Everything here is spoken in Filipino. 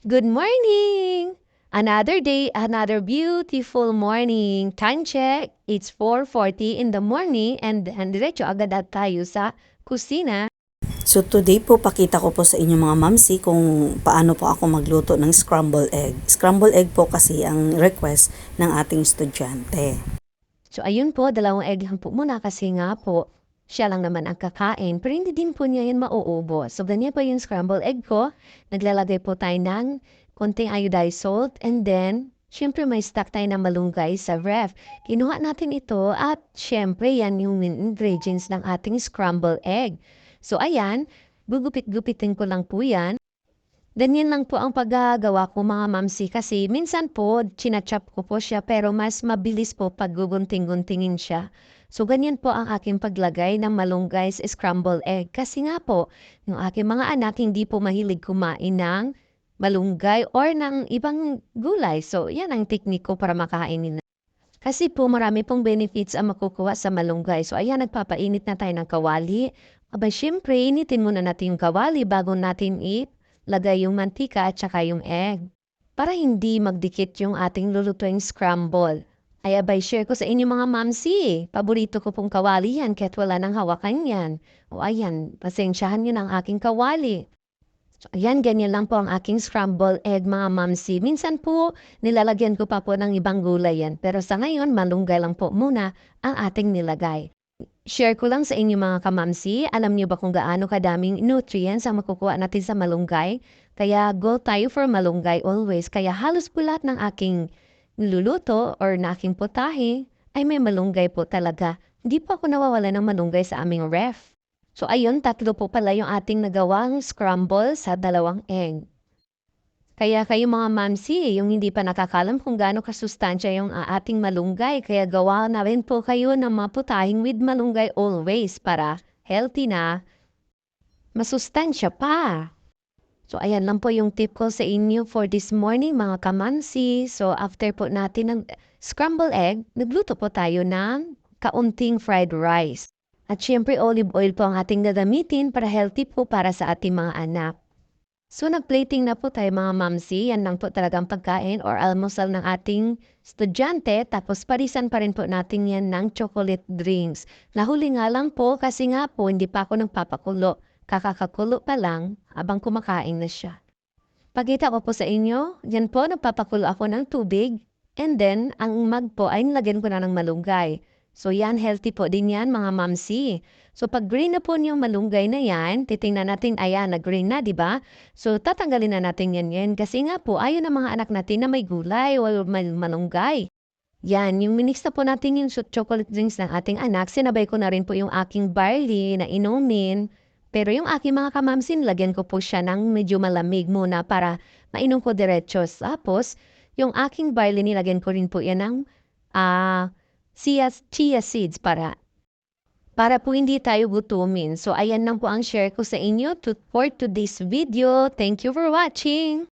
Good morning! Another day, another beautiful morning. Time check, it's 4:40 in the morning and diretso agad at tayo sa kusina. So today po pakita ko po sa inyo mga mamsi kung paano po ako magluto ng scrambled egg. Scrambled egg po kasi ang request ng ating estudyante. So ayun po, 2 egg lang po muna kasi nga po, siya lang naman ang kakain pero hindi din po niya yan mauubos. So ganyan po yung scrambled egg ko. Naglalagay po tayo ng konting iodized salt and then syempre may stock tayo ng malunggay sa ref. Kinuha natin ito at syempre yan yung ingredients ng ating scrambled egg. So ayan, gugupit-gupitin ko lang po yan. Ganyan lang po ang paggagawa ko mga mamsi kasi minsan po china-chop ko po siya pero mas mabilis po pag gugunting-guntingin siya. So ganyan po ang aking paglagay ng malunggay sa scrambled egg kasi nga po yung aking mga anak hindi po mahilig kumain ng malunggay or ng ibang gulay. So yan ang teknik ko para makain nila. Kasi po marami pong benefits ang makukuha sa malunggay. So ayan, nagpapainit na tayo ng kawali. Aba, syempre, initin muna natin yung kawali bago natin lagay yung mantika at saka yung egg. Para hindi magdikit yung ating lulutuing scramble. Ay abay, share ko sa inyo mga mamsi. Paborito ko pong kawali yan kahit wala nang hawakan yan. O ayan, pasensyahan nyo ng aking kawali. So, ayan, ganyan lang po ang aking scrambled egg mga mamsi. Minsan po, nilalagyan ko pa po ng ibang gulay yan. Pero sa ngayon, malunggay lang po muna ang ating nilagay. Share ko lang sa inyo mga kamamsi, alam niyo ba kung gaano kadaming nutrients ang makukuha natin sa malunggay? Kaya go tayo for malunggay always. Kaya halos po lahat ng aking niluluto or na aking putahe ay may malunggay po talaga. Hindi po ako nawawala ng malunggay sa aming ref. So ayun, 3 po pala yung ating nagawang scramble sa 2 egg. Kaya kayo mga mamsi, yung hindi pa nakakalam kung gaano kasustansya yung ating malunggay, kaya gawa na rin po kayo ng mga putahing with malunggay always para healthy na, masustansya pa. So ayan lang po yung tip ko sa inyo for this morning mga kamansi. So after po natin ng scrambled egg, nagluto po tayo ng kaunting fried rice. At syempre olive oil po ang ating gagamitin para healthy po para sa ating mga anak. So nag-plating na po tayo mga mamsi, yan lang po talagang pagkain or almusal ng ating estudyante tapos parisan pa rin po natin yan ng chocolate drinks. Nahuli nga lang po kasi nga po hindi pa ako nagpapakulo. Kakakakulo pa lang abang kumakain na siya. Pakita ko po sa inyo, yan po nagpapakulo ako ng tubig and then ang mug po ay nilagyan ko na ng malunggay. So yan, healthy po din yan mga mamsi. So pag green na po yung malunggay na yan, titingnan natin, ayan, na-green na, di ba? So tatanggalin na natin yan kasi nga po ayaw ng mga anak natin na may gulay o may malunggay. Yan, yung minix na po natin yung chocolate drinks ng ating anak, sinabay ko na rin po yung aking barley na inumin. Pero yung aking mga kamamsin, lagyan ko po siya ng medyo malamig muna para mainom ko diretso. Tapos, yung aking barley, nilagyan ko rin po yan ng ah chia seeds para po hindi tayo gutumin. So, ayan lang po ang share ko sa inyo for today's video. Thank you for watching!